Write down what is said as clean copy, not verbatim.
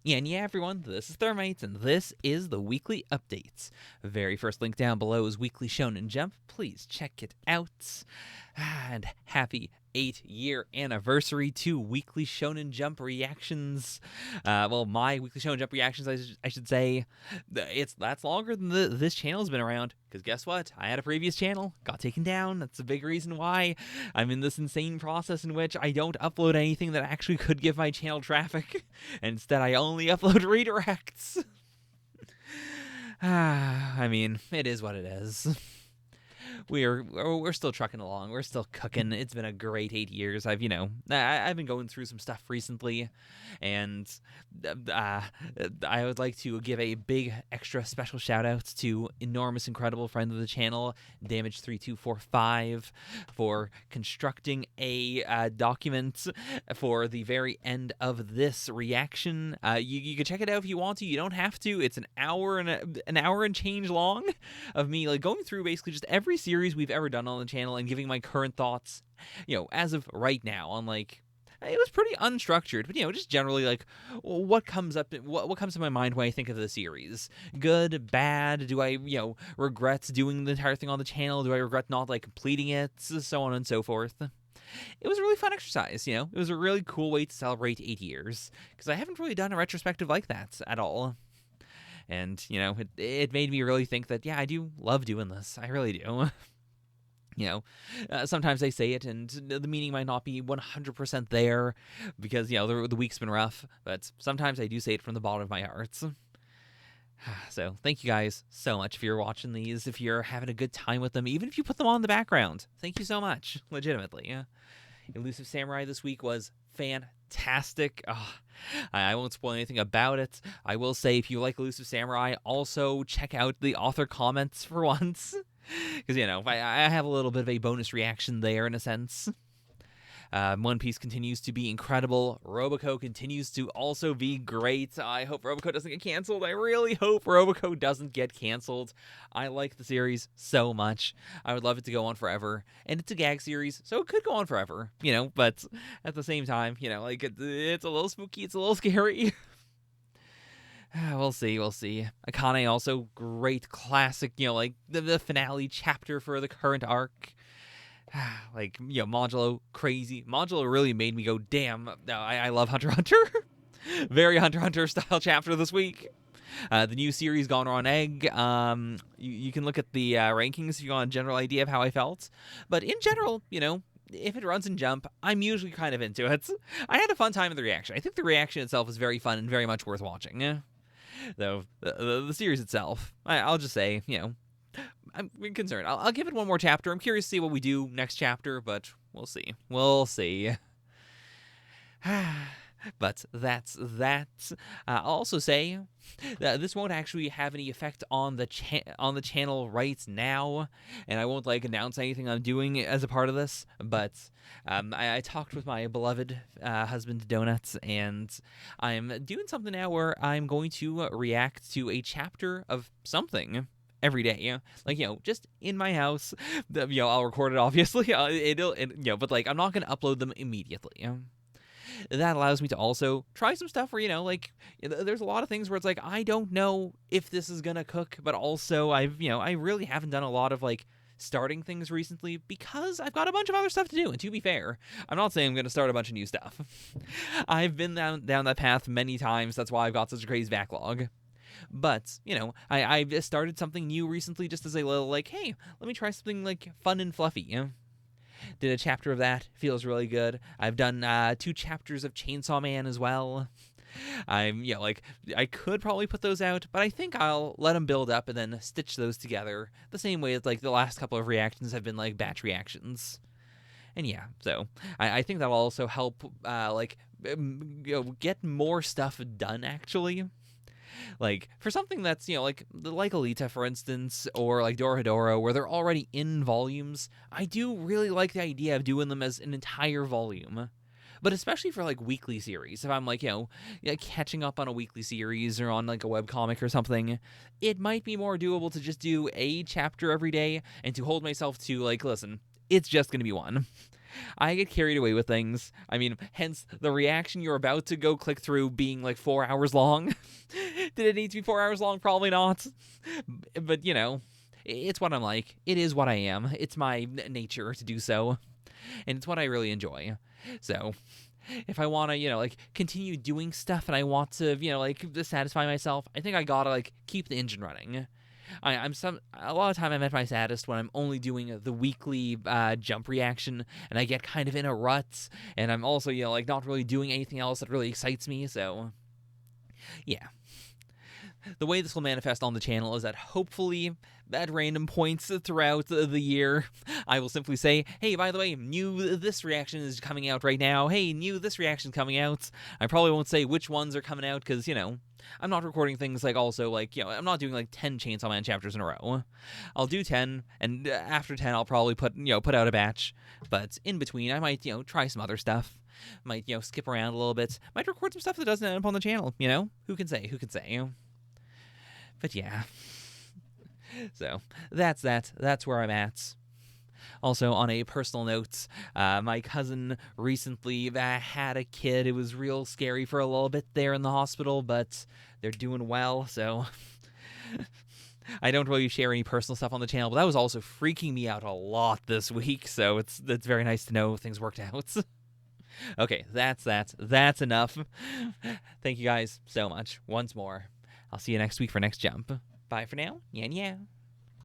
And yeah, everyone, this is Thermites, and this is the Weekly Updates. Very first link down below is Weekly Shonen Jump. Please check it out. And happy 8-year anniversary to Weekly Shonen Jump reactions. My Weekly Shonen Jump reactions, I should say. That's longer than this channel's been around. Because guess what? I had a previous channel, got taken down. That's a big reason why I'm in this insane process in which I don't upload anything that actually could give my channel traffic. Instead, I only upload redirects. I mean, it is what it is. We're still trucking along. We're still cooking. It's been a great 8 years. I've been going through some stuff recently, and I would like to give a big extra special shout out to enormous incredible friend of the channel, Damage3245, for constructing a document for the very end of this reaction. You can check it out if you want to. You don't have to. It's an hour and change long of me like going through basically just every series we've ever done on the channel and giving my current thoughts, as of right now on like. It was pretty unstructured, but just generally like what comes up, what comes to my mind when I think of the series. Good, bad. Do I regret doing the entire thing on the channel? Do I regret not like completing it? So on and so forth. It was a really fun exercise. It was a really cool way to celebrate 8 years because I haven't really done a retrospective like that at all. And it made me really think that I do love doing this. I really do. Sometimes I say it and the meaning might not be 100% there because, the week's been rough, but sometimes I do say it from the bottom of my heart. So thank you guys so much if you're watching these, if you're having a good time with them, even if you put them on in the background. Thank you so much, legitimately. Elusive Samurai this week was fantastic. I won't spoil anything about it. I will say if you like Elusive Samurai, also check out the author comments for once. Because, I have a little bit of a bonus reaction there in a sense. One Piece continues to be incredible. ROboco continues to also be great. I hope ROboco doesn't get canceled. I really hope ROboco doesn't get canceled. I like the series so much. I would love it to go on forever. And it's a gag series, so it could go on forever, but at the same time, it's a little spooky, it's a little scary. We'll see. Akane also great classic, the finale chapter for the current arc. Modulo crazy. Modulo really made me go, damn, I love Hunter x Hunter. Very Hunter x Hunter style chapter this week. The new series Gonron Egg. You can look at the rankings if you want a general idea of how I felt. But in general, if it runs in Jump, I'm usually kind of into it. I had a fun time in the reaction. I think the reaction itself is very fun and very much worth watching. Though the series itself, I'll just say, I'm concerned. I'll give it one more chapter. I'm curious to see what we do next chapter, but we'll see. But that's that. I'll also say that this won't actually have any effect on the channel right now, and I won't announce anything I'm doing as a part of this. But I talked with my beloved husband Donuts, and I'm doing something now where I'm going to react to a chapter of something every day, just in my house. I'll record it obviously. But I'm not gonna upload them immediately. That allows me to also try some stuff where, there's a lot of things where it's I don't know if this is gonna cook, but also I really haven't done a lot of starting things recently because I've got a bunch of other stuff to do. And to be fair, I'm not saying I'm going to start a bunch of new stuff. I've been down that path many times. That's why I've got such a crazy backlog. But, I've started something new recently just as a little hey, let me try something fun and fluffy, Did a chapter of that. Feels really good. I've done 2 chapters of Chainsaw Man as well. I could probably put those out, but I think I'll let them build up and then stitch those together the same way as the last couple of reactions have been batch reactions. And yeah, so I think that'll also help get more stuff done actually. For something that's, like Alita, for instance, or Dorohedoro, where they're already in volumes, I do really like the idea of doing them as an entire volume. But especially for, weekly series, if I'm, catching up on a weekly series or on, a webcomic or something, it might be more doable to just do a chapter every day and to hold myself to, listen, it's just going to be one. I get carried away with things. I mean, hence the reaction you're about to go click through being like 4 hours long. Did it need to be 4 hours long? Probably not. But, you know, it's what I'm like. It is what I am. It's my nature to do so. And it's what I really enjoy. So, if I want to, you know, like, continue doing stuff and I want to, you know, like, satisfy myself, I think I gotta, like, keep the engine running. A lot of time I'm at my saddest when I'm only doing the weekly jump reaction, and I get kind of in a rut, and I'm also, you know, like, not really doing anything else that really excites me, so, yeah. The way this will manifest on the channel is that hopefully at random points throughout the year, I will simply say, hey, by the way, this reaction is coming out right now. Hey, this reaction's coming out. I probably won't say which ones are coming out because, you know, I'm not recording things like also like, you know, I'm not doing like 10 Chainsaw Man chapters in a row. I'll do 10, and after 10 I'll probably put out a batch. But in between I might, you know, try some other stuff. Might, you know, skip around a little bit. Might record some stuff that doesn't end up on the channel, you know? Who can say? But yeah. So, that's that. That's where I'm at. Also, on a personal note, my cousin recently had a kid. It was real scary for a little bit there in the hospital, but they're doing well, so I don't really share any personal stuff on the channel, but that was also freaking me out a lot this week, so it's very nice to know things worked out. Okay, that's that. That's enough. Thank you guys so much once more. I'll see you next week for next jump. Bye for now. Yeah.